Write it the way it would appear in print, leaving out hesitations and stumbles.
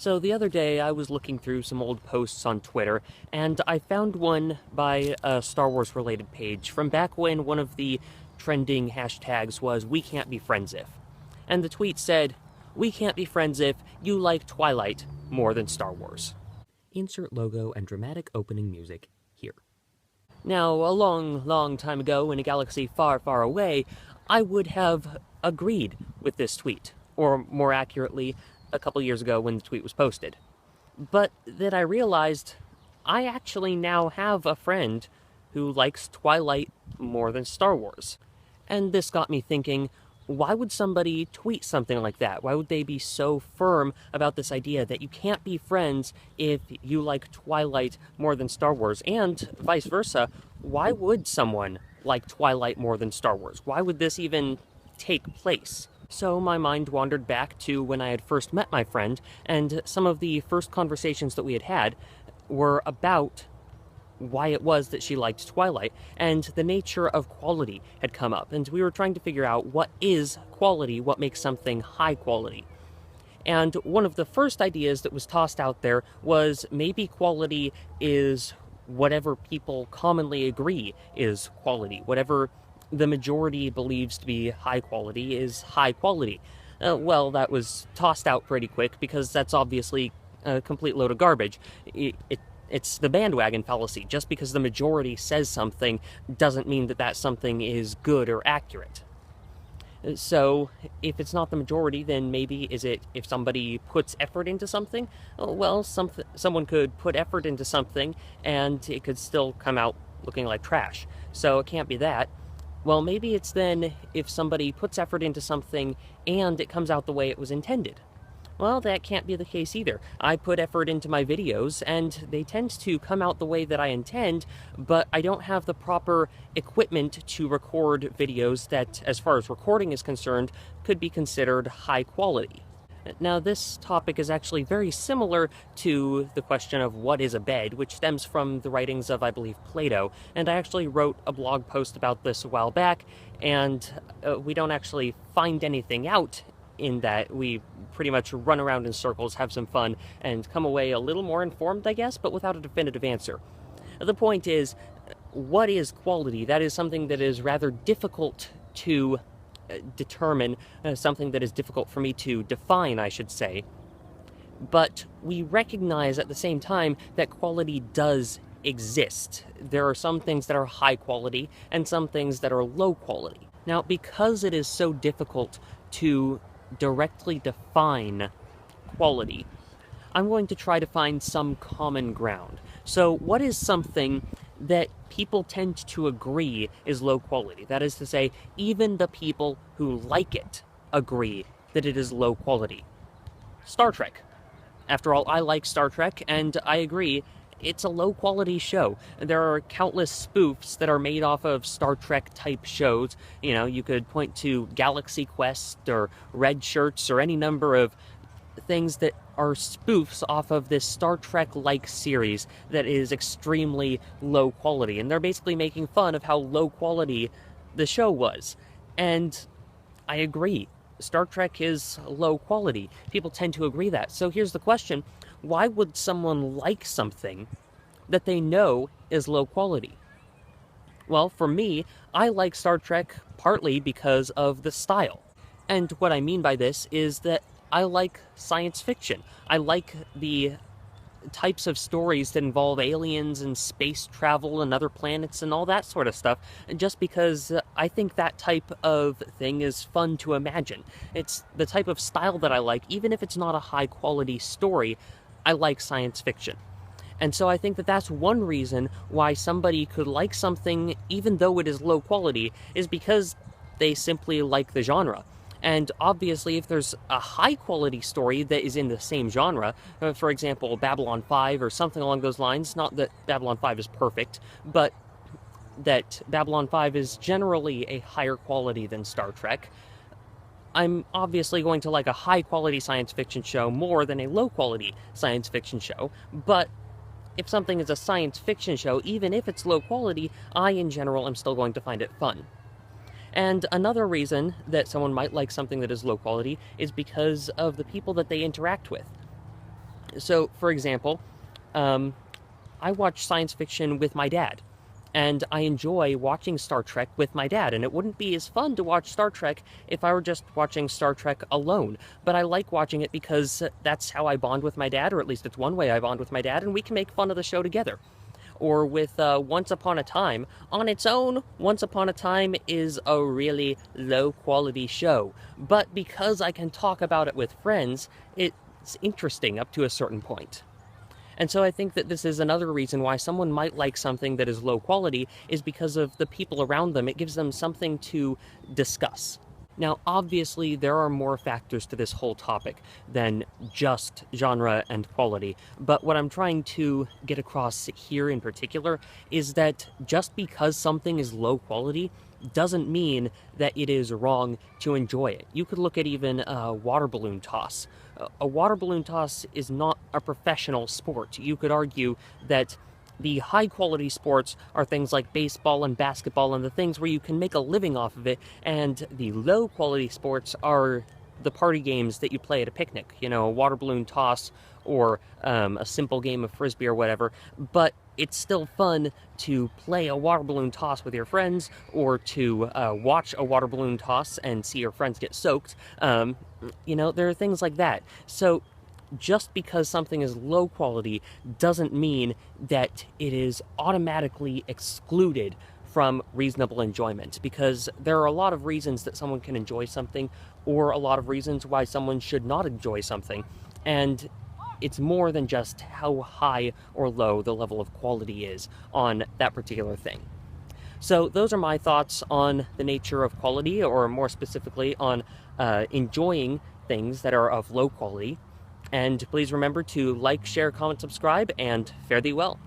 So the other day I was looking through some old posts on Twitter, and I found one by a Star Wars related page from back when one of the trending hashtags was "We can't be friends if." And the tweet said, "We can't be friends if you like Twilight more than Star Wars." Insert logo and dramatic opening music here. Now, a long, long time ago in a galaxy far, far away, I would have agreed with this tweet, or more accurately, a couple years ago when the tweet was posted. But then I realized I actually now have a friend who likes Twilight more than Star Wars. And this got me thinking, why would somebody tweet something like that? Why would they be so firm about this idea that you can't be friends if you like Twilight more than Star Wars? And vice versa, why would someone like Twilight more than Star Wars? Why would this even take place? So my mind wandered back to when I had first met my friend, and some of the first conversations that we had had were about why it was that she liked Twilight, and the nature of quality had come up, and we were trying to figure out what is quality, what makes something high quality. And one of the first ideas that was tossed out there was maybe quality is whatever people commonly agree is quality. Whatever the majority believes to be high quality is high quality. Well, that was tossed out pretty quick because that's obviously a complete load of garbage. It's the bandwagon fallacy. Just because the majority says something doesn't mean that that something is good or accurate. So, if it's not the majority, then maybe is it if somebody puts effort into something? Well, someone could put effort into something and it could still come out looking like trash. So it can't be that. Well, maybe it's then if somebody puts effort into something and it comes out the way it was intended. Well, that can't be the case either. I put effort into my videos, and they tend to come out the way that I intend, but I don't have the proper equipment to record videos that, as far as recording is concerned, could be considered high quality. Now, this topic is actually very similar to the question of what is a bed, which stems from the writings of, I believe, Plato, and I actually wrote a blog post about this a while back, and we don't actually find anything out in that. We pretty much run around in circles, have some fun, and come away a little more informed, I guess, but without a definitive answer. The point is, what is quality? That is something that is rather difficult to determine, something that is difficult for me to define, I should say. But we recognize at the same time that quality does exist. There are some things that are high quality and some things that are low quality. Now, because it is so difficult to directly define quality, I'm going to try to find some common ground. So what is something that people tend to agree is low quality? That is to say, even the people who like it agree that it is low quality. Star Trek. After all, I like Star Trek, and I agree it's a low-quality show. There are countless spoofs that are made off of Star Trek-type shows. You know, you could point to Galaxy Quest or Red Shirts or any number of things that are spoofs off of this Star Trek-like series that is extremely low quality. And they're basically making fun of how low quality the show was. And I agree. Star Trek is low quality. People tend to agree that. So here's the question. Why would someone like something that they know is low quality? Well, for me, I like Star Trek partly because of the style. And what I mean by this is that I like science fiction. I like the types of stories that involve aliens and space travel and other planets and all that sort of stuff, just because I think that type of thing is fun to imagine. It's the type of style that I like, even if it's not a high-quality story. I like science fiction. And so I think that that's one reason why somebody could like something even though it is low quality, is because they simply like the genre. And obviously, if there's a high-quality story that is in the same genre, for example, Babylon 5 or something along those lines, not that Babylon 5 is perfect, but that Babylon 5 is generally a higher quality than Star Trek, I'm obviously going to like a high-quality science fiction show more than a low-quality science fiction show, but if something is a science fiction show, even if it's low quality, I, in general, am still going to find it fun. And another reason that someone might like something that is low quality is because of the people that they interact with. So, for example, I watch science fiction with my dad, and I enjoy watching Star Trek with my dad, and it wouldn't be as fun to watch Star Trek if I were just watching Star Trek alone. But I like watching it because that's how I bond with my dad, or at least it's one way I bond with my dad, and we can make fun of the show together. Or with Once Upon a Time. On its own, Once Upon a Time is a really low quality show, but because I can talk about it with friends, it's interesting up to a certain point. And so I think that this is another reason why someone might like something that is low quality, is because of the people around them. It gives them something to discuss. Now, obviously, there are more factors to this whole topic than just genre and quality, but what I'm trying to get across here in particular is that just because something is low quality doesn't mean that it is wrong to enjoy it. You could look at even a water balloon toss. A water balloon toss is not a professional sport. You could argue that the high quality sports are things like baseball and basketball and the things where you can make a living off of it, and the low quality sports are the party games that you play at a picnic, you know, a water balloon toss or a simple game of frisbee or whatever. But it's still fun to play a water balloon toss with your friends, or to watch a water balloon toss and see your friends get soaked. You know, there are things like that. So just because something is low quality doesn't mean that it is automatically excluded from reasonable enjoyment, because there are a lot of reasons that someone can enjoy something, or a lot of reasons why someone should not enjoy something. And it's more than just how high or low the level of quality is on that particular thing. So those are my thoughts on the nature of quality, or more specifically on enjoying things that are of low quality. And please remember to like, share, comment, subscribe, and fare thee well.